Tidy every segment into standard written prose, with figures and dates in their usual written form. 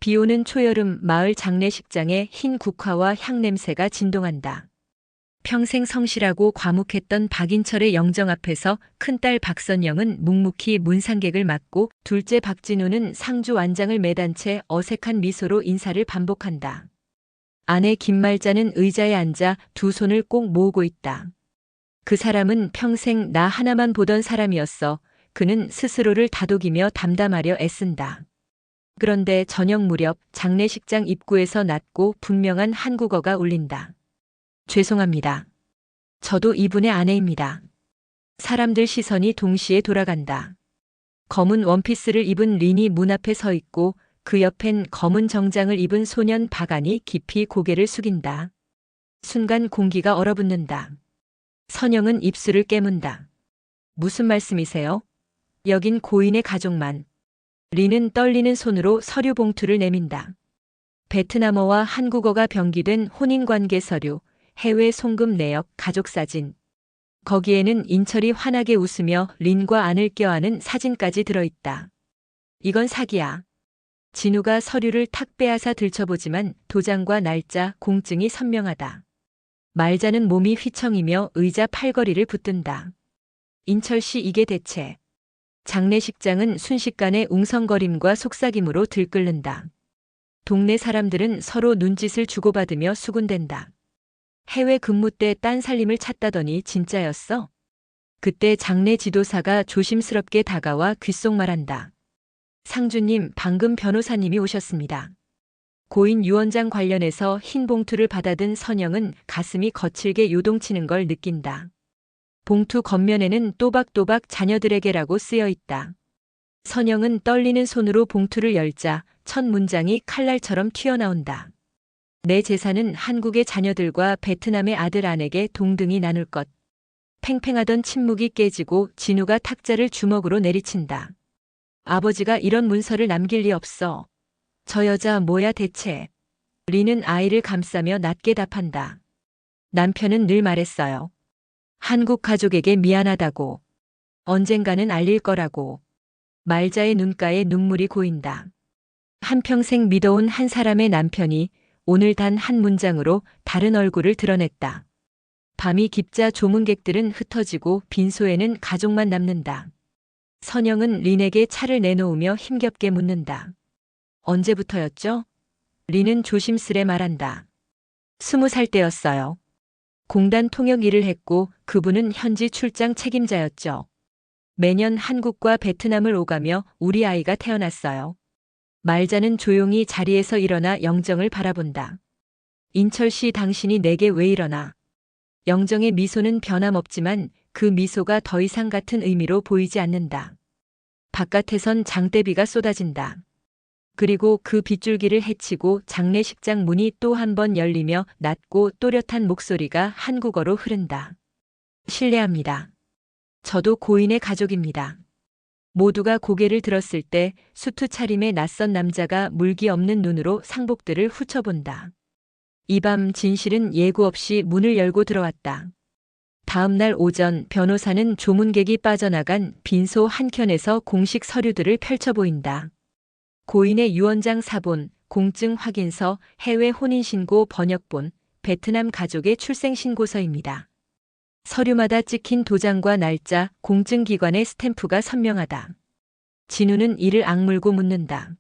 비오는 초여름 마을 장례식장에 흰 국화와 향 냄새가 진동한다. 평생 성실하고 과묵했던 박인철의 영정 앞에서 큰딸 박선영은 묵묵히 문상객을 맡고 둘째 박진우는 상주 완장을 매단 채 어색한 미소로 인사를 반복한다. 아내 김말자는 의자에 앉아 두 손을 꼭 모으고 있다. 그 사람은 평생 나 하나만 보던 사람이었어. 그는 스스로를 다독이며 담담하려 애쓴다. 그런데 저녁 무렵 장례식장 입구에서 낮고 분명한 한국어가 울린다. 죄송합니다. 저도 이분의 아내입니다. 사람들 시선이 동시에 돌아간다. 검은 원피스를 입은 린이 문 앞에 서 있고 그 옆엔 검은 정장을 입은 소년 박안이 깊이 고개를 숙인다. 순간 공기가 얼어붙는다. 선영은 입술을 깨문다. 무슨 말씀이세요? 여긴 고인의 가족만. 린은 떨리는 손으로 서류 봉투를 내민다. 베트남어와 한국어가 병기된 혼인관계 서류, 해외 송금 내역, 가족사진. 거기에는 인철이 환하게 웃으며 린과 안을 껴안은 사진까지 들어있다. 이건 사기야. 진우가 서류를 탁 빼앗아 들춰보지만 도장과 날짜, 공증이 선명하다. 말자는 몸이 휘청이며 의자 팔걸이를 붙든다. 인철 씨 이게 대체. 장례식장은 순식간에 웅성거림과 속삭임으로 들끓는다. 동네 사람들은 서로 눈짓을 주고받으며 수군댄다. 해외 근무 때 딴 살림을 찾다더니 진짜였어? 그때 장례 지도사가 조심스럽게 다가와 귓속말한다. 상주님, 방금 변호사님이 오셨습니다. 고인 유언장 관련해서 흰 봉투를 받아든 선영은 가슴이 거칠게 요동치는 걸 느낀다. 봉투 겉면에는 또박또박 자녀들에게라고 쓰여 있다. 선영은 떨리는 손으로 봉투를 열자 첫 문장이 칼날처럼 튀어나온다. 내 재산은 한국의 자녀들과 베트남의 아들 아내에게 동등히 나눌 것. 팽팽하던 침묵이 깨지고 진우가 탁자를 주먹으로 내리친다. 아버지가 이런 문서를 남길 리 없어. 저 여자 뭐야 대체. 리는 아이를 감싸며 낮게 답한다. 남편은 늘 말했어요. 한국 가족에게 미안하다고. 언젠가는 알릴 거라고. 말자의 눈가에 눈물이 고인다. 한평생 믿어온 한 사람의 남편이 오늘 단 한 문장으로 다른 얼굴을 드러냈다. 밤이 깊자 조문객들은 흩어지고 빈소에는 가족만 남는다. 선영은 린에게 차를 내놓으며 힘겹게 묻는다. 언제부터였죠? 린은 조심스레 말한다. 20살 때였어요. 공단 통역 일을 했고 그분은 현지 출장 책임자였죠. 매년 한국과 베트남을 오가며 우리 아이가 태어났어요. 말자는 조용히 자리에서 일어나 영정을 바라본다. 인철 씨 당신이 내게 왜 이러나. 영정의 미소는 변함없지만 그 미소가 더 이상 같은 의미로 보이지 않는다. 바깥에선 장대비가 쏟아진다. 그리고 그 빗줄기를 헤치고 장례식장 문이 또 한 번 열리며 낮고 또렷한 목소리가 한국어로 흐른다. 실례합니다. 저도 고인의 가족입니다. 모두가 고개를 들었을 때 수트 차림의 낯선 남자가 물기 없는 눈으로 상복들을 훑어본다. 이 밤 진실은 예고 없이 문을 열고 들어왔다. 다음 날 오전 변호사는 조문객이 빠져나간 빈소 한켠에서 공식 서류들을 펼쳐 보인다. 고인의 유언장 사본, 공증 확인서, 해외 혼인신고 번역본, 베트남 가족의 출생신고서입니다. 서류마다 찍힌 도장과 날짜, 공증기관의 스탬프가 선명하다. 진우는 이를 악물고 묻는다.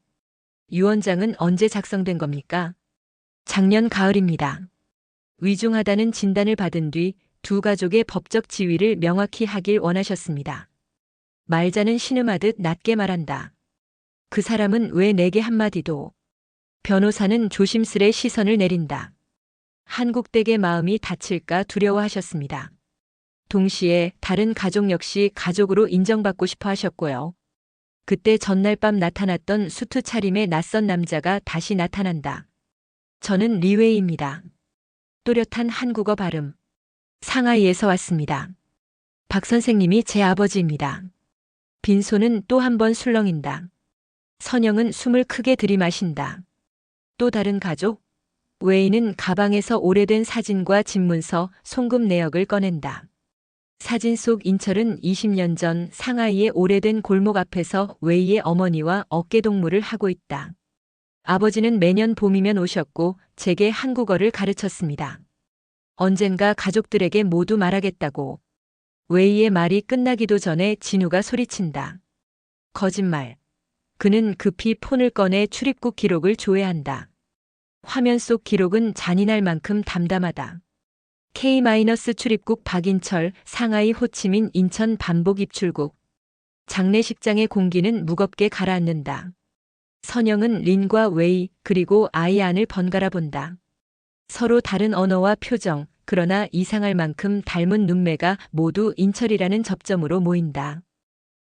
유언장은 언제 작성된 겁니까? 작년 가을입니다. 위중하다는 진단을 받은 뒤 두 가족의 법적 지위를 명확히 하길 원하셨습니다. 말자는 신음하듯 낮게 말한다. 그 사람은 왜 내게 한마디도. 변호사는 조심스레 시선을 내린다. 한국 댁의 마음이 다칠까 두려워하셨습니다. 동시에 다른 가족 역시 가족으로 인정받고 싶어 하셨고요. 그때 전날 밤 나타났던 수트 차림의 낯선 남자가 다시 나타난다. 저는 리웨이입니다. 또렷한 한국어 발음. 상하이에서 왔습니다. 박 선생님이 제 아버지입니다. 빈소는 또 한 번 술렁인다. 선영은 숨을 크게 들이마신다. 또 다른 가족? 웨이는 가방에서 오래된 사진과 집문서, 송금 내역을 꺼낸다. 사진 속 인철은 20년 전 상하이의 오래된 골목 앞에서 웨이의 어머니와 어깨동무를 하고 있다. 아버지는 매년 봄이면 오셨고 제게 한국어를 가르쳤습니다. 언젠가 가족들에게 모두 말하겠다고. 웨이의 말이 끝나기도 전에 진우가 소리친다. 거짓말. 그는 급히 폰을 꺼내 출입국 기록을 조회한다. 화면 속 기록은 잔인할 만큼 담담하다. K- 출입국 박인철, 상하이 호치민 인천 반복 입출국. 장례식장의 공기는 무겁게 가라앉는다. 선영은 린과 웨이 그리고 아이 안을 번갈아 본다. 서로 다른 언어와 표정, 그러나 이상할 만큼 닮은 눈매가 모두 인철이라는 접점으로 모인다.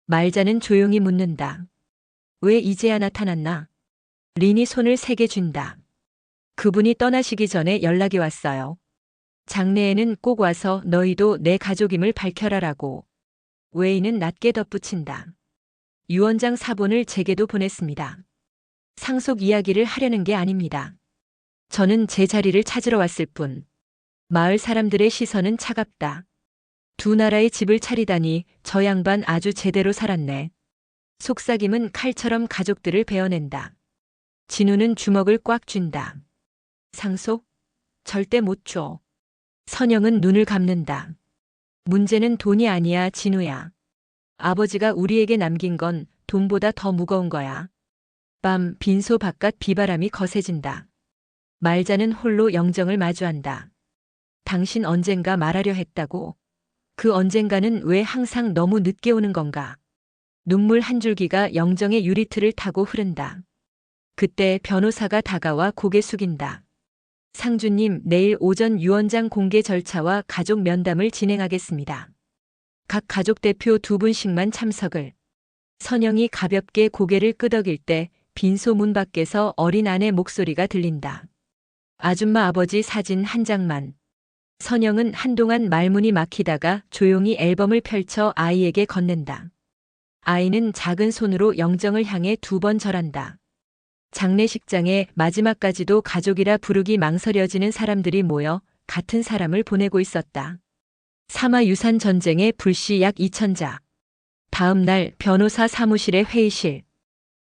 말자는 조용히 묻는다. 왜 이제야 나타났나? 린이 손을 세게 쥔다. 그분이 떠나시기 전에 연락이 왔어요. 장례에는 꼭 와서 너희도 내 가족임을 밝혀라라고. 웨이는 낮게 덧붙인다. 유언장 사본을 제게도 보냈습니다. 상속 이야기를 하려는 게 아닙니다. 저는 제 자리를 찾으러 왔을 뿐. 마을 사람들의 시선은 차갑다. 두 나라의 집을 차리다니 저 양반 아주 제대로 살았네. 속삭임은 칼처럼 가족들을 베어낸다. 진우는 주먹을 꽉 쥔다. 상속? 절대 못 줘. 선영은 눈을 감는다. 문제는 돈이 아니야, 진우야. 아버지가 우리에게 남긴 건 돈보다 더 무거운 거야. 밤 빈소 바깥 비바람이 거세진다. 말자는 홀로 영정을 마주한다. 당신 언젠가 말하려 했다고. 그 언젠가는 왜 항상 너무 늦게 오는 건가? 눈물 한 줄기가 영정의 유리틀을 타고 흐른다. 그때 변호사가 다가와 고개 숙인다. 상주님, 내일 오전 유언장 공개 절차와 가족 면담을 진행하겠습니다. 각 가족 대표 2분씩만 참석을. 선영이 가볍게 고개를 끄덕일 때 빈소 문 밖에서 어린 아내 목소리가 들린다. 아줌마 아버지 사진 한 장만. 선영은 한동안 말문이 막히다가 조용히 앨범을 펼쳐 아이에게 건넨다. 아이는 작은 손으로 영정을 향해 2번 절한다. 장례식장에 마지막까지도 가족이라 부르기 망설여지는 사람들이 모여 같은 사람을 보내고 있었다. 사마 유산 전쟁의 불씨 약 2,000자. 다음 날 변호사 사무실의 회의실.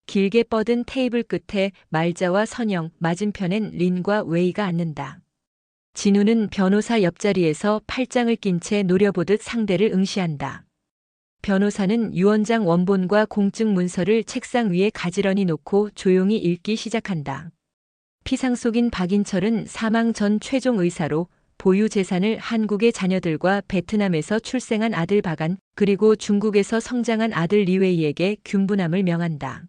길게 뻗은 테이블 끝에 말자와 선영, 맞은편엔 린과 웨이가 앉는다. 진우는 변호사 옆자리에서 팔짱을 낀 채 노려보듯 상대를 응시한다. 변호사는 유언장 원본과 공증 문서를 책상 위에 가지런히 놓고 조용히 읽기 시작한다. 피상속인 박인철은 사망 전 최종 의사로 보유 재산을 한국의 자녀들과 베트남에서 출생한 아들 박안 그리고 중국에서 성장한 아들 리웨이에게 균분함을 명한다.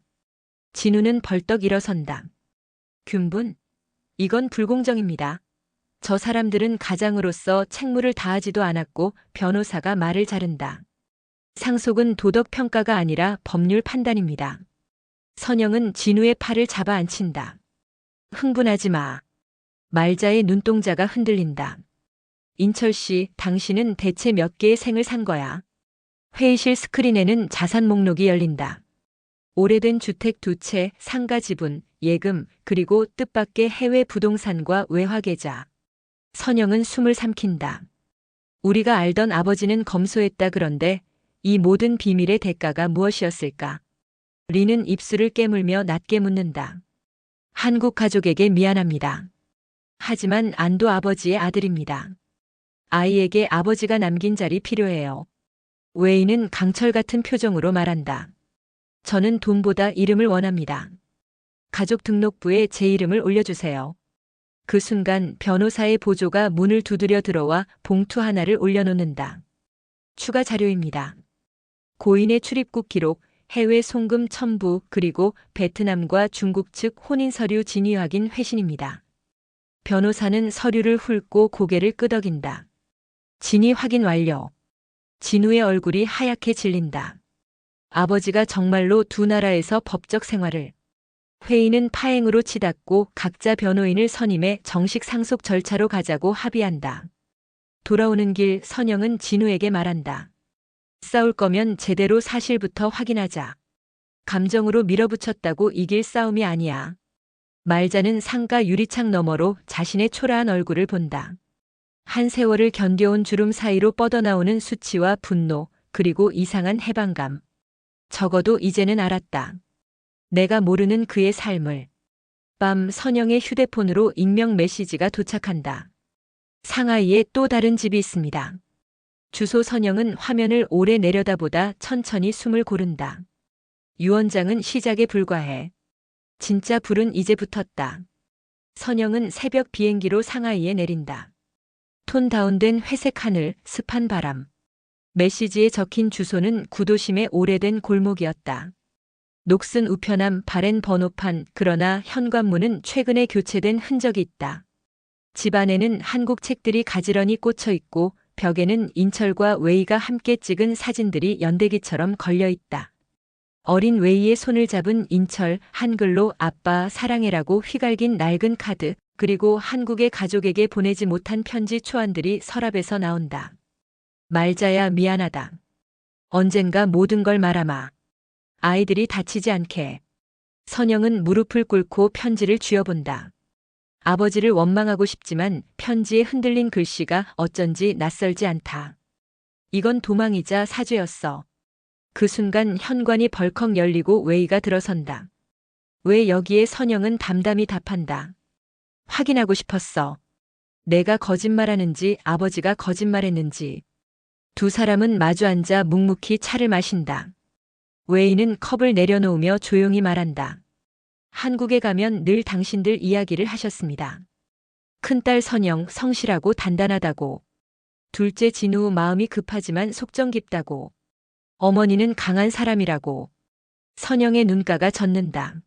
진우는 벌떡 일어선다. 균분? 이건 불공정입니다. 저 사람들은 가장으로서 책무를 다하지도 않았고 변호사가 말을 자른다. 상속은 도덕 평가가 아니라 법률 판단입니다. 선영은 진우의 팔을 잡아 앉힌다. 흥분하지 마. 말자의 눈동자가 흔들린다. 인철 씨, 당신은 대체 몇 개의 생을 산 거야? 회의실 스크린에는 자산 목록이 열린다. 오래된 주택 2채, 상가 지분, 예금, 그리고 뜻밖의 해외 부동산과 외화 계좌. 선영은 숨을 삼킨다. 우리가 알던 아버지는 검소했다 그런데 이 모든 비밀의 대가가 무엇이었을까? 리는 입술을 깨물며 낮게 묻는다. 한국 가족에게 미안합니다. 하지만 안도 아버지의 아들입니다. 아이에게 아버지가 남긴 자리 필요해요. 웨이는 강철 같은 표정으로 말한다. 저는 돈보다 이름을 원합니다. 가족 등록부에 제 이름을 올려주세요. 그 순간 변호사의 보조가 문을 두드려 들어와 봉투 하나를 올려놓는다. 추가 자료입니다. 고인의 출입국 기록, 해외 송금 첨부 그리고 베트남과 중국 측 혼인 서류 진위 확인 회신입니다. 변호사는 서류를 훑고 고개를 끄덕인다. 진위 확인 완료. 진우의 얼굴이 하얗게 질린다. 아버지가 정말로 두 나라에서 법적 생활을. 회의는 파행으로 치닫고 각자 변호인을 선임해 정식 상속 절차로 가자고 합의한다. 돌아오는 길 선영은 진우에게 말한다. 싸울 거면 제대로 사실부터 확인하자. 감정으로 밀어붙였다고 이길 싸움이 아니야. 말자는 상가 유리창 너머로 자신의 초라한 얼굴을 본다. 한 세월을 견뎌온 주름 사이로 뻗어나오는 수치와 분노, 그리고 이상한 해방감. 적어도 이제는 알았다. 내가 모르는 그의 삶을. 밤 선영의 휴대폰으로 익명 메시지가 도착한다. 상하이에 또 다른 집이 있습니다. 주소. 선영은 화면을 오래 내려다보다 천천히 숨을 고른다. 유 원장은 시작에 불과해. 진짜 불은 이제 붙었다. 선영은 새벽 비행기로 상하이에 내린다. 톤 다운된 회색 하늘, 습한 바람. 메시지에 적힌 주소는 구도심의 오래된 골목이었다. 녹슨 우편함, 바랜 번호판, 그러나 현관문은 최근에 교체된 흔적이 있다. 집 안에는 한국 책들이 가지런히 꽂혀 있고 벽에는 인철과 웨이가 함께 찍은 사진들이 연대기처럼 걸려 있다. 어린 웨이의 손을 잡은 인철, 한글로 아빠 사랑해라고 휘갈긴 낡은 카드, 그리고 한국의 가족에게 보내지 못한 편지 초안들이 서랍에서 나온다. 말자야, 미안하다. 언젠가 모든 걸 말아마. 아이들이 다치지 않게. 선영은 무릎을 꿇고 편지를 쥐어본다. 아버지를 원망하고 싶지만 편지에 흔들린 글씨가 어쩐지 낯설지 않다. 이건 도망이자 사죄였어. 그 순간 현관이 벌컥 열리고 웨이가 들어선다. 왜 여기에? 선영은 담담히 답한다. 확인하고 싶었어. 내가 거짓말하는지 아버지가 거짓말했는지. 두 사람은 마주 앉아 묵묵히 차를 마신다. 웨이는 컵을 내려놓으며 조용히 말한다. 한국에 가면 늘 당신들 이야기를 하셨습니다. 큰딸 선영 성실하고 단단하다고. 둘째 진우 마음이 급하지만 속정 깊다고. 어머니는 강한 사람이라고. 선영의 눈가가 젖는다.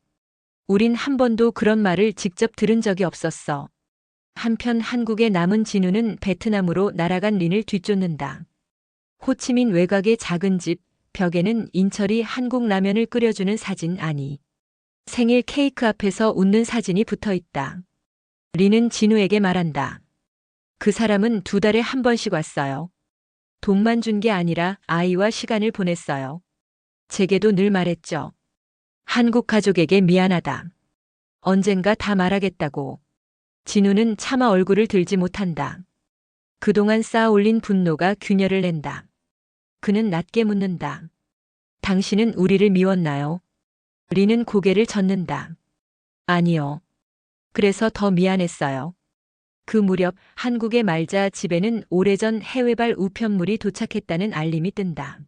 우린 한 번도 그런 말을 직접 들은 적이 없었어. 한편 한국에 남은 진우는 베트남으로 날아간 린을 뒤쫓는다. 호치민 외곽의 작은 집, 벽에는 인철이 한국 라면을 끓여주는 사진, 아니. 생일 케이크 앞에서 웃는 사진이 붙어 있다. 린은 진우에게 말한다. 그 사람은 2달에 한 번씩 왔어요. 돈만 준 게 아니라 아이와 시간을 보냈어요. 제게도 늘 말했죠. 한국 가족에게 미안하다. 언젠가 다 말하겠다고. 진우는 차마 얼굴을 들지 못한다. 그동안 쌓아올린 분노가 균열을 낸다. 그는 낮게 묻는다. 당신은 우리를 미웠나요? 린은 고개를 젓는다. 아니요. 그래서 더 미안했어요. 그 무렵 한국의 말자 집에는 오래전 해외발 우편물이 도착했다는 알림이 뜬다.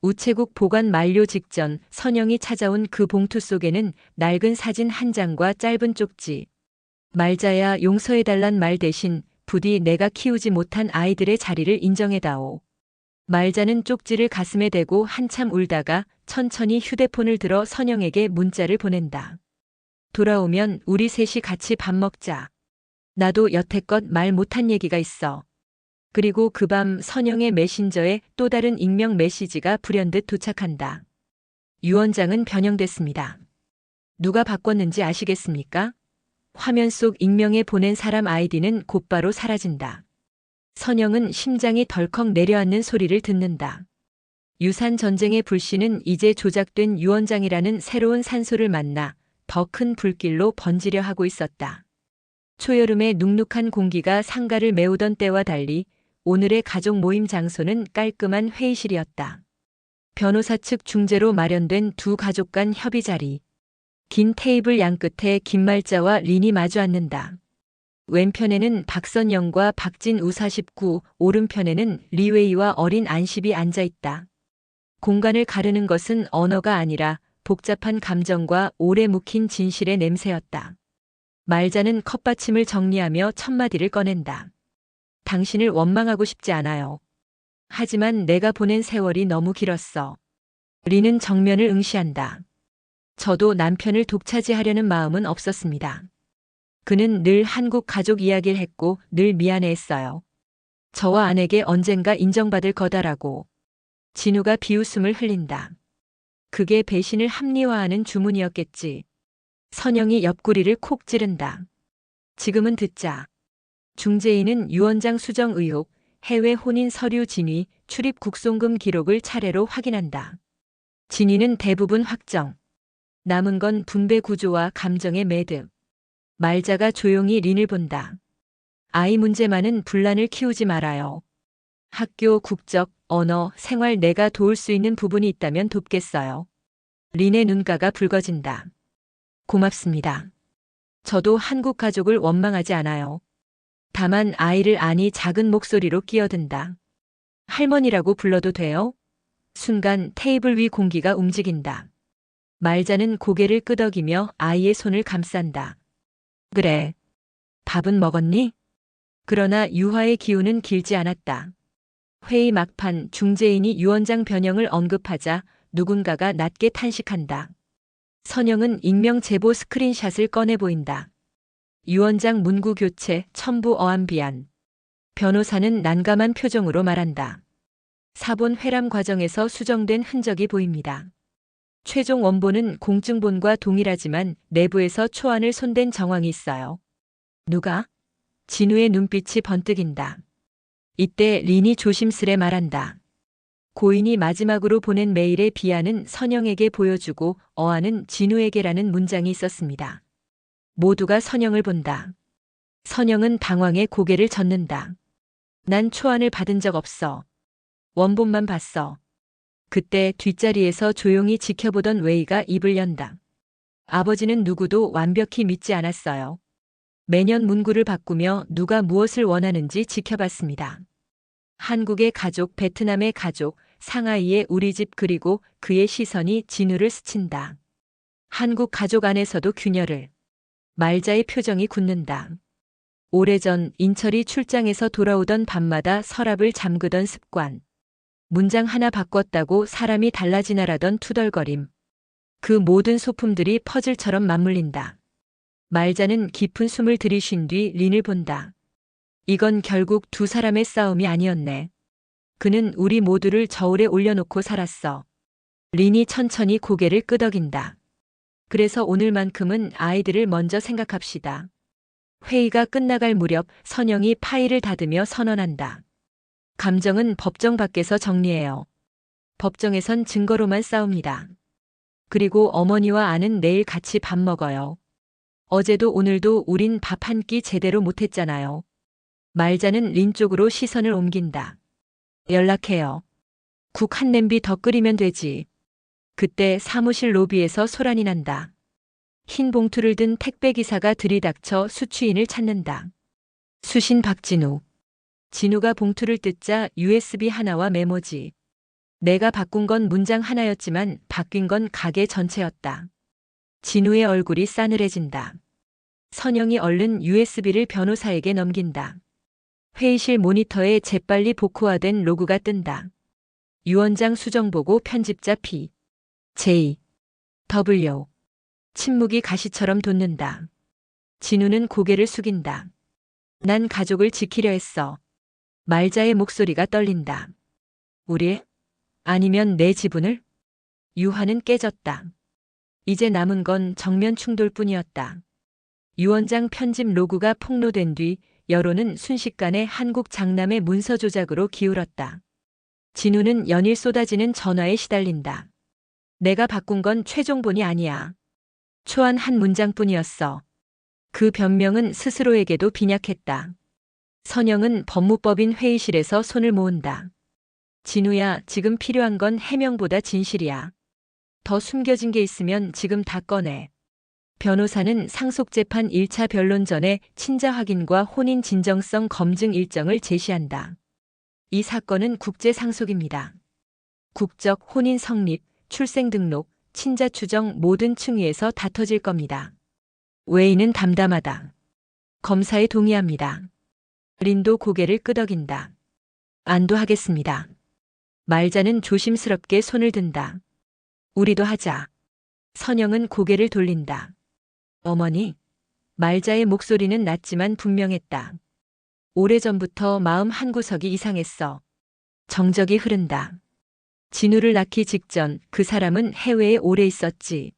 우체국 보관 만료 직전 선영이 찾아온 그 봉투 속에는 낡은 사진 한 장과 짧은 쪽지. 말자야, 용서해달란 말 대신 부디 내가 키우지 못한 아이들의 자리를 인정해다오. 말자는 쪽지를 가슴에 대고 한참 울다가 천천히 휴대폰을 들어 선영에게 문자를 보낸다. 돌아오면 우리 셋이 같이 밥 먹자. 나도 여태껏 말 못한 얘기가 있어. 그리고 그 밤 선영의 메신저에 또 다른 익명 메시지가 불현듯 도착한다. 유 원장은 변형됐습니다. 누가 바꿨는지 아시겠습니까? 화면 속 익명에 보낸 사람 아이디는 곧바로 사라진다. 선영은 심장이 덜컥 내려앉는 소리를 듣는다. 유산 전쟁의 불씨는 이제 조작된 유 원장이라는 새로운 산소를 만나 더 큰 불길로 번지려 하고 있었다. 초여름의 눅눅한 공기가 상가를 메우던 때와 달리 오늘의 가족 모임 장소는 깔끔한 회의실이었다. 변호사 측 중재로 마련된 두 가족 간 협의 자리. 긴 테이블 양끝에 김말자와 린이 마주 앉는다. 왼편에는 박선영과 박진우 49, 오른편에는 리웨이와 어린 안십이 앉아있다. 공간을 가르는 것은 언어가 아니라 복잡한 감정과 오래 묵힌 진실의 냄새였다. 말자는 컵받침을 정리하며 첫마디를 꺼낸다. 당신을 원망하고 싶지 않아요. 하지만 내가 보낸 세월이 너무 길었어. 린은 정면을 응시한다. 저도 남편을 독차지하려는 마음은 없었습니다. 그는 늘 한국 가족 이야기를 했고 늘 미안해했어요. 저와 아내게 언젠가 인정받을 거다라고. 진우가 비웃음을 흘린다. 그게 배신을 합리화하는 주문이었겠지. 선영이 옆구리를 콕 찌른다. 지금은 듣자. 중재인은 유 원장 수정 의혹, 해외 혼인 서류 진위, 출입 국송금 기록을 차례로 확인한다. 진위는 대부분 확정. 남은 건 분배 구조와 감정의 매듭. 말자가 조용히 린을 본다. 아이 문제만은 분란을 키우지 말아요. 학교, 국적, 언어, 생활 내가 도울 수 있는 부분이 있다면 돕겠어요. 린의 눈가가 붉어진다. 고맙습니다. 저도 한국 가족을 원망하지 않아요. 다만 아이를 아니 작은 목소리로 끼어든다. 할머니라고 불러도 돼요? 순간 테이블 위 공기가 움직인다. 말자는 고개를 끄덕이며 아이의 손을 감싼다. 그래. 밥은 먹었니? 그러나 유화의 기운은 길지 않았다. 회의 막판 중재인이 유원장 변형을 언급하자 누군가가 낮게 탄식한다. 선영은 익명 제보 스크린샷을 꺼내 보인다. 유원장 문구 교체 첨부 어안비안. 변호사는 난감한 표정으로 말한다. 사본 회람 과정에서 수정된 흔적이 보입니다. 최종 원본은 공증본과 동일하지만 내부에서 초안을 손댄 정황이 있어요. 누가? 진우의 눈빛이 번뜩인다. 이때 린이 조심스레 말한다. 고인이 마지막으로 보낸 메일의 비안은 선영에게 보여주고 어안은 진우에게라는 문장이 있었습니다. 모두가 선영을 본다. 선영은 당황해 고개를 젓는다. 난 초안을 받은 적 없어. 원본만 봤어. 그때 뒷자리에서 조용히 지켜보던 웨이가 입을 연다. 아버지는 누구도 완벽히 믿지 않았어요. 매년 문구를 바꾸며 누가 무엇을 원하는지 지켜봤습니다. 한국의 가족, 베트남의 가족, 상하이의 우리 집 그리고 그의 시선이 진우를 스친다. 한국 가족 안에서도 균열을. 말자의 표정이 굳는다. 오래전 인철이 출장에서 돌아오던 밤마다 서랍을 잠그던 습관. 문장 하나 바꿨다고 사람이 달라지나라던 투덜거림. 그 모든 소품들이 퍼즐처럼 맞물린다. 말자는 깊은 숨을 들이쉰 뒤 린을 본다. 이건 결국 두 사람의 싸움이 아니었네. 그는 우리 모두를 저울에 올려놓고 살았어. 린이 천천히 고개를 끄덕인다. 그래서 오늘만큼은 아이들을 먼저 생각합시다. 회의가 끝나갈 무렵 선영이 파일을 닫으며 선언한다. 감정은 법정 밖에서 정리해요. 법정에선 증거로만 싸웁니다. 그리고 어머니와 아는 내일 같이 밥 먹어요. 어제도 오늘도 우린 밥 한 끼 제대로 못했잖아요. 말자는 린 쪽으로 시선을 옮긴다. 연락해요. 국 한 냄비 더 끓이면 되지. 그때 사무실 로비에서 소란이 난다. 흰 봉투를 든 택배기사가 들이닥쳐 수취인을 찾는다. 수신 박진우. 진우가 봉투를 뜯자 USB 하나와 메모지. 내가 바꾼 건 문장 하나였지만 바뀐 건 가게 전체였다. 진우의 얼굴이 싸늘해진다. 선영이 얼른 USB를 변호사에게 넘긴다. 회의실 모니터에 재빨리 복호화된 로그가 뜬다. 유원장 수정보고 편집자 P. J. W. 침묵이 가시처럼 돋는다. 진우는 고개를 숙인다. 난 가족을 지키려 했어. 말자의 목소리가 떨린다. 우리? 아니면 내 지분을? 유화는 깨졌다. 이제 남은 건 정면 충돌뿐이었다. 유원장 편집 로그가 폭로된 뒤 여론은 순식간에 한국 장남의 문서 조작으로 기울었다. 진우는 연일 쏟아지는 전화에 시달린다. 내가 바꾼 건 최종본이 아니야. 초안 한 문장뿐이었어. 그 변명은 스스로에게도 빈약했다. 선영은 법무법인 회의실에서 손을 모은다. 진우야, 지금 필요한 건 해명보다 진실이야. 더 숨겨진 게 있으면 지금 다 꺼내. 변호사는 상속재판 1차 변론 전에 친자 확인과 혼인 진정성 검증 일정을 제시한다. 이 사건은 국제 상속입니다. 국적, 혼인 성립, 출생 등록, 친자 추정 모든 층위에서 다 터질 겁니다. 웨이는 담담하다. 검사에 동의합니다. 린도 고개를 끄덕인다. 안도하겠습니다. 말자는 조심스럽게 손을 든다. 우리도 하자. 선영은 고개를 돌린다. 어머니. 말자의 목소리는 낮지만 분명했다. 오래전부터 마음 한구석이 이상했어. 정적이 흐른다. 진우를 낳기 직전 그 사람은 해외에 오래 있었지.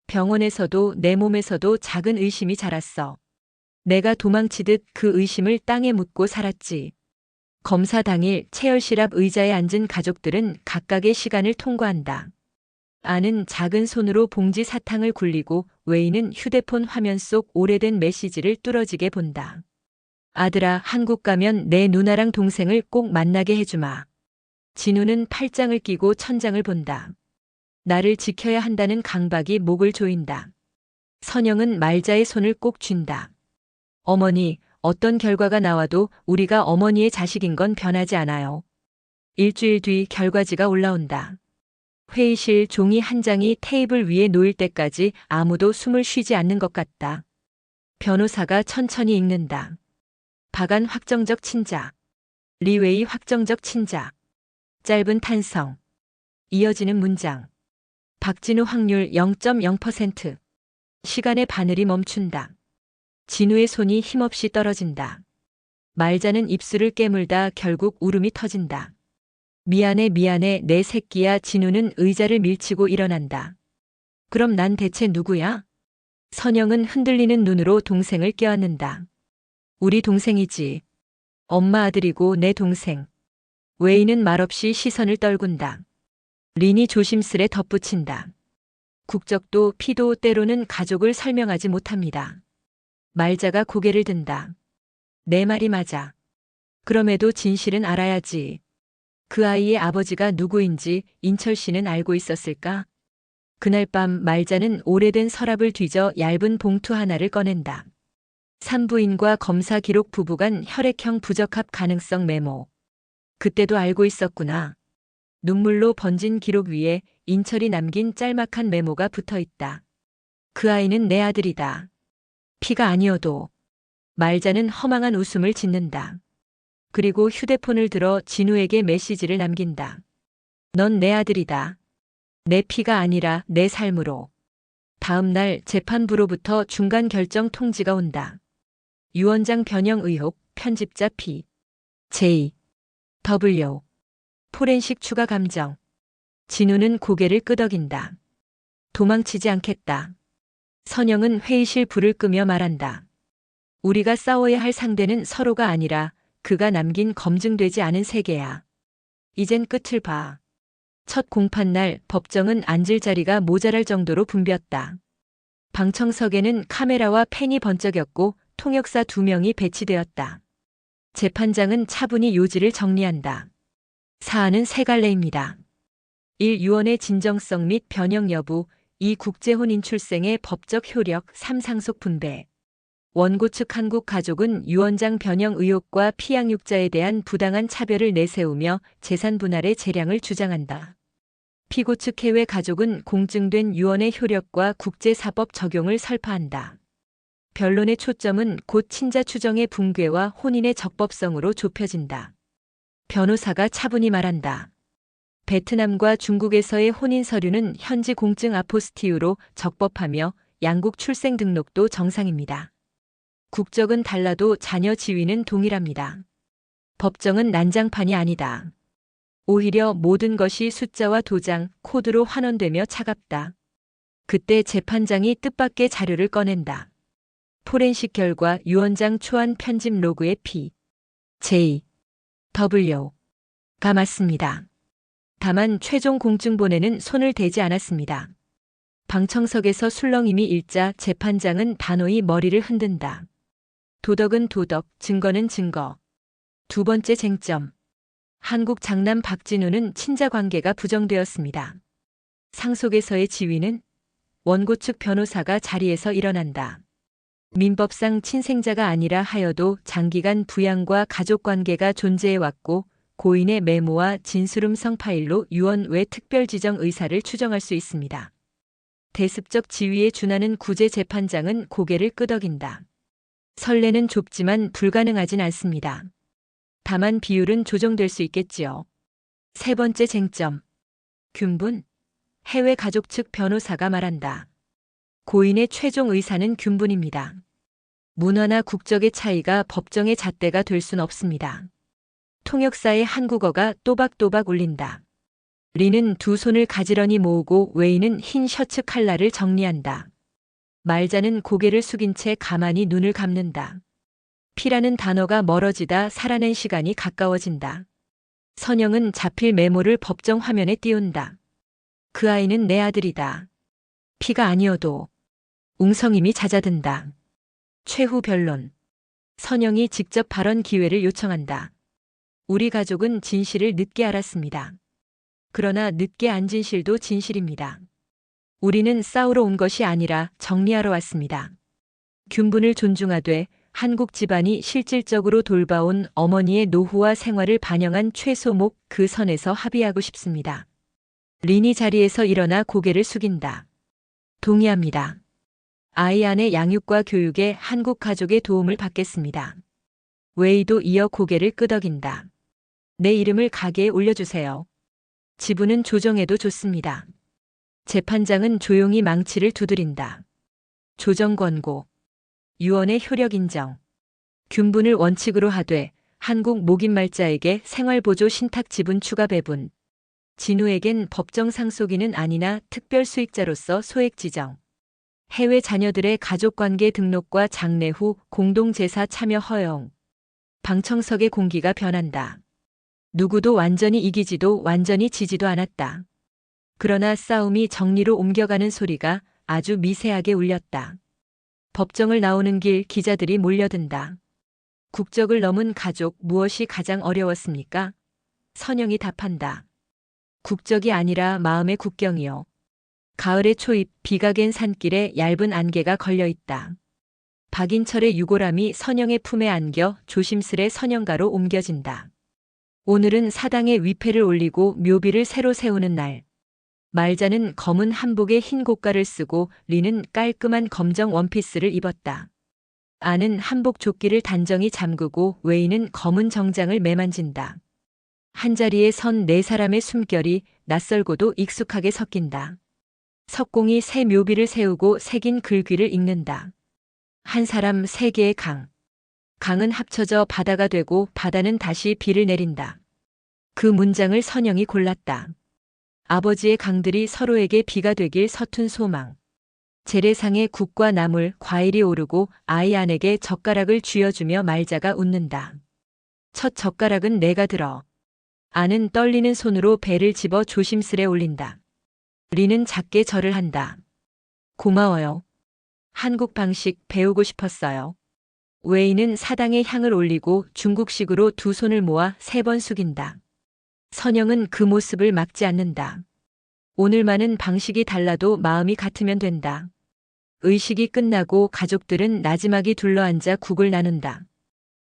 병원에서도 내 몸에서도 작은 의심이 자랐어. 내가 도망치듯 그 의심을 땅에 묻고 살았지. 검사 당일 체열실 앞 의자에 앉은 가족들은 각각의 시간을 통과한다. 아는 작은 손으로 봉지 사탕을 굴리고 웨이는 휴대폰 화면 속 오래된 메시지를 뚫어지게 본다. 아들아, 한국 가면 내 누나랑 동생을 꼭 만나게 해주마. 진우는 팔짱을 끼고 천장을 본다. 나를 지켜야 한다는 강박이 목을 조인다. 선영은 말자의 손을 꼭 쥔다. 어머니, 어떤 결과가 나와도 우리가 어머니의 자식인 건 변하지 않아요. 일주일 뒤 결과지가 올라온다. 회의실 종이 한 장이 테이블 위에 놓일 때까지 아무도 숨을 쉬지 않는 것 같다. 변호사가 천천히 읽는다. 박안 확정적 친자. 리웨이 확정적 친자. 짧은 탄성. 이어지는 문장. 박진우 확률 0.0%. 시간의 바늘이 멈춘다. 진우의 손이 힘없이 떨어진다. 말자는 입술을 깨물다 결국 울음이 터진다. 미안해 미안해 내 새끼야. 진우는 의자를 밀치고 일어난다. 그럼 난 대체 누구야? 선영은 흔들리는 눈으로 동생을 껴안는다. 우리 동생이지. 엄마 아들이고 내 동생. 웨이는 말없이 시선을 떨군다. 린이 조심스레 덧붙인다. 국적도 피도 때로는 가족을 설명하지 못합니다. 말자가 고개를 든다. 내 말이 맞아. 그럼에도 진실은 알아야지. 그 아이의 아버지가 누구인지 인철 씨는 알고 있었을까? 그날 밤 말자는 오래된 서랍을 뒤져 얇은 봉투 하나를 꺼낸다. 산부인과 검사 기록 부부간 혈액형 부적합 가능성 메모. 그때도 알고 있었구나. 눈물로 번진 기록 위에 인철이 남긴 짤막한 메모가 붙어 있다. 그 아이는 내 아들이다. 피가 아니어도. 말자는 허망한 웃음을 짓는다. 그리고 휴대폰을 들어 진우에게 메시지를 남긴다. 넌 내 아들이다. 내 피가 아니라 내 삶으로. 다음 날 재판부로부터 중간 결정 통지가 온다. 유언장 변형 의혹, 편집자 P. J. W. 포렌식 추가 감정. 진우는 고개를 끄덕인다. 도망치지 않겠다. 선영은 회의실 불을 끄며 말한다. 우리가 싸워야 할 상대는 서로가 아니라 그가 남긴 검증되지 않은 세계야. 이젠 끝을 봐. 첫 공판날 법정은 앉을 자리가 모자랄 정도로 붐볐다. 방청석에는 카메라와 펜이 번쩍였고 통역사 2명이 배치되었다. 재판장은 차분히 요지를 정리한다. 사안은 세 갈래입니다. 1. 유언의 진정성 및 변형 여부. 2. 국제혼인 출생의 법적 효력. 3. 상속 분배. 원고 측 한국 가족은 유언장 변형 의혹과 피양육자에 대한 부당한 차별을 내세우며 재산 분할의 재량을 주장한다. 피고 측 해외 가족은 공증된 유언의 효력과 국제사법 적용을 설파한다. 변론의 초점은 곧 친자 추정의 붕괴와 혼인의 적법성으로 좁혀진다. 변호사가 차분히 말한다. 베트남과 중국에서의 혼인 서류는 현지 공증 아포스티유로 적법하며 양국 출생 등록도 정상입니다. 국적은 달라도 자녀 지위는 동일합니다. 법정은 난장판이 아니다. 오히려 모든 것이 숫자와 도장, 코드로 환원되며 차갑다. 그때 재판장이 뜻밖의 자료를 꺼낸다. 포렌식 결과 유언장 초안 편집 로그의 P. J. W.가 맞습니다. 다만 최종 공증본에는 손을 대지 않았습니다. 방청석에서 술렁임이 일자 재판장은 단호히 머리를 흔든다. 도덕은 도덕, 증거는 증거. 두 번째 쟁점. 한국 장남 박진우는 친자 관계가 부정되었습니다. 상속에서의 지위는 원고 측 변호사가 자리에서 일어난다. 민법상 친생자가 아니라 하여도 장기간 부양과 가족관계가 존재해왔고 고인의 메모와 진술음성 파일로 유언 외 특별 지정 의사를 추정할 수 있습니다. 대습적 지위에 준하는 구제 재판장은 고개를 끄덕인다. 선례는 좁지만 불가능하진 않습니다. 다만 비율은 조정될 수 있겠지요. 세 번째 쟁점. 균분. 해외 가족 측 변호사가 말한다. 고인의 최종 의사는 균분입니다. 문화나 국적의 차이가 법정의 잣대가 될 순 없습니다. 통역사의 한국어가 또박또박 울린다. 리는 두 손을 가지런히 모으고 웨이는 흰 셔츠 칼라를 정리한다. 말자는 고개를 숙인 채 가만히 눈을 감는다. 피라는 단어가 멀어지다 살아낸 시간이 가까워진다. 선영은 자필 메모를 법정 화면에 띄운다. 그 아이는 내 아들이다. 피가 아니어도. 웅성임이 잦아든다. 최후 변론. 선영이 직접 발언 기회를 요청한다. 우리 가족은 진실을 늦게 알았습니다. 그러나 늦게 안 진실도 진실입니다. 우리는 싸우러 온 것이 아니라 정리하러 왔습니다. 균분을 존중하되 한국 집안이 실질적으로 돌봐온 어머니의 노후와 생활을 반영한 최소목 그 선에서 합의하고 싶습니다. 린이 자리에서 일어나 고개를 숙인다. 동의합니다. 아이 안의 양육과 교육에 한국 가족의 도움을 받겠습니다. 웨이도 이어 고개를 끄덕인다. 내 이름을 가게에 올려주세요. 지분은 조정해도 좋습니다. 재판장은 조용히 망치를 두드린다. 조정 권고. 유언의 효력 인정. 균분을 원칙으로 하되 한국 목인말자에게 생활보조 신탁 지분 추가 배분. 진우에겐 법정 상속인은 아니나 특별 수익자로서 소액 지정. 해외 자녀들의 가족관계 등록과 장례 후 공동제사 참여 허용. 방청석의 공기가 변한다. 누구도 완전히 이기지도 완전히 지지도 않았다. 그러나 싸움이 정리로 옮겨가는 소리가 아주 미세하게 울렸다. 법정을 나오는 길 기자들이 몰려든다. 국적을 넘은 가족 무엇이 가장 어려웠습니까? 선영이 답한다. 국적이 아니라 마음의 국경이요. 가을의 초입 비가 갠 산길에 얇은 안개가 걸려있다. 박인철의 유골함이 선영의 품에 안겨 조심스레 선영가로 옮겨진다. 오늘은 사당에 위패를 올리고 묘비를 새로 세우는 날. 말자는 검은 한복에 흰 고가를 쓰고 리는 깔끔한 검정 원피스를 입었다. 아는 한복 조끼를 단정히 잠그고 웨이는 검은 정장을 매만진다. 한자리에 선 네 사람의 숨결이 낯설고도 익숙하게 섞인다. 석공이 새 묘비를 세우고 새긴 글귀를 읽는다. 한 사람 세 개의 강. 강은 합쳐져 바다가 되고 바다는 다시 비를 내린다. 그 문장을 선영이 골랐다. 아버지의 강들이 서로에게 비가 되길 서툰 소망. 재래상에 국과 나물, 과일이 오르고 아이 안에게 젓가락을 쥐어주며 말자가 웃는다. 첫 젓가락은 내가 들어. 아는 떨리는 손으로 배를 집어 조심스레 올린다. 리는 작게 절을 한다. 고마워요. 한국 방식 배우고 싶었어요. 웨이는 사당에 향을 올리고 중국식으로 두 손을 모아 3번 숙인다. 선영은 그 모습을 막지 않는다. 오늘만은 방식이 달라도 마음이 같으면 된다. 의식이 끝나고 가족들은 나지막이 둘러앉아 국을 나눈다.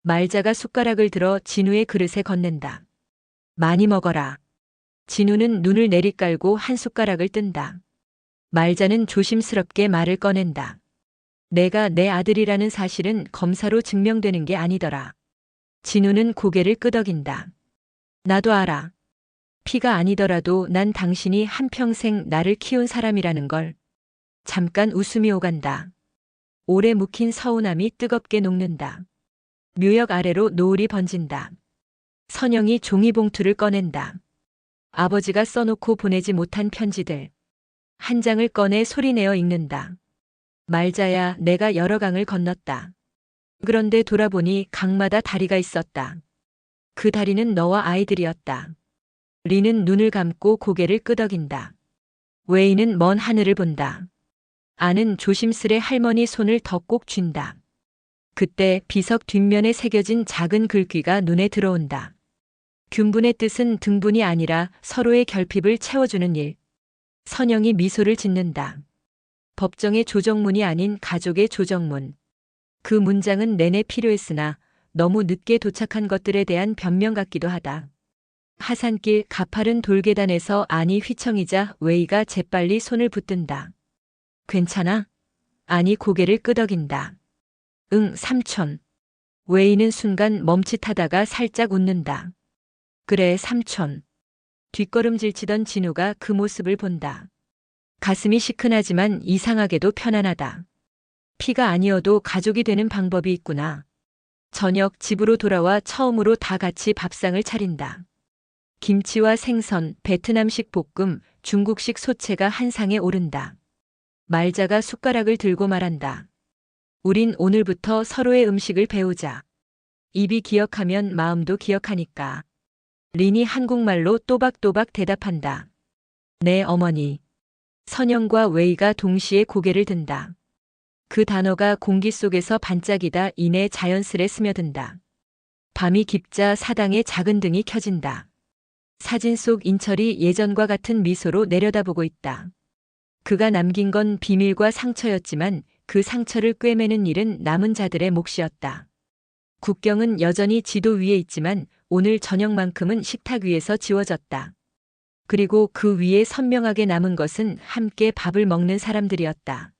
말자가 숟가락을 들어 진우의 그릇에 건넨다. 많이 먹어라. 진우는 눈을 내리깔고 한 숟가락을 뜬다. 말자는 조심스럽게 말을 꺼낸다. 내가 내 아들이라는 사실은 검사로 증명되는 게 아니더라. 진우는 고개를 끄덕인다. 나도 알아. 피가 아니더라도 난 당신이 한평생 나를 키운 사람이라는 걸. 잠깐 웃음이 오간다. 오래 묵힌 서운함이 뜨겁게 녹는다. 묘역 아래로 노을이 번진다. 선영이 종이봉투를 꺼낸다. 아버지가 써놓고 보내지 못한 편지들. 한 장을 꺼내 소리내어 읽는다. 말자야, 내가 여러 강을 건넜다. 그런데 돌아보니 강마다 다리가 있었다. 그 다리는 너와 아이들이었다. 리는 눈을 감고 고개를 끄덕인다. 웨이는 먼 하늘을 본다. 아는 조심스레 할머니 손을 더 꼭 쥔다. 그때 비석 뒷면에 새겨진 작은 글귀가 눈에 들어온다. 균분의 뜻은 등분이 아니라 서로의 결핍을 채워주는 일. 선영이 미소를 짓는다. 법정의 조정문이 아닌 가족의 조정문. 그 문장은 내내 필요했으나 너무 늦게 도착한 것들에 대한 변명 같기도 하다. 하산길 가파른 돌계단에서 안이 휘청이자 웨이가 재빨리 손을 붙든다. 괜찮아? 안이 고개를 끄덕인다. 응, 삼촌. 웨이는 순간 멈칫하다가 살짝 웃는다. 그래, 삼촌. 뒷걸음질 치던 진우가 그 모습을 본다. 가슴이 시큰하지만 이상하게도 편안하다. 피가 아니어도 가족이 되는 방법이 있구나. 저녁 집으로 돌아와 처음으로 다 같이 밥상을 차린다. 김치와 생선, 베트남식 볶음, 중국식 소채가 한 상에 오른다. 말자가 숟가락을 들고 말한다. 우린 오늘부터 서로의 음식을 배우자. 입이 기억하면 마음도 기억하니까. 린이 한국말로 또박또박 대답한다. 네, 어머니. 선영과 웨이가 동시에 고개를 든다. 그 단어가 공기 속에서 반짝이다 이내 자연스레 스며든다. 밤이 깊자 사당의 작은 등이 켜진다. 사진 속 인철이 예전과 같은 미소로 내려다보고 있다. 그가 남긴 건 비밀과 상처였지만 그 상처를 꿰매는 일은 남은 자들의 몫이었다. 국경은 여전히 지도 위에 있지만 오늘 저녁만큼은 식탁 위에서 지워졌다. 그리고 그 위에 선명하게 남은 것은 함께 밥을 먹는 사람들이었다.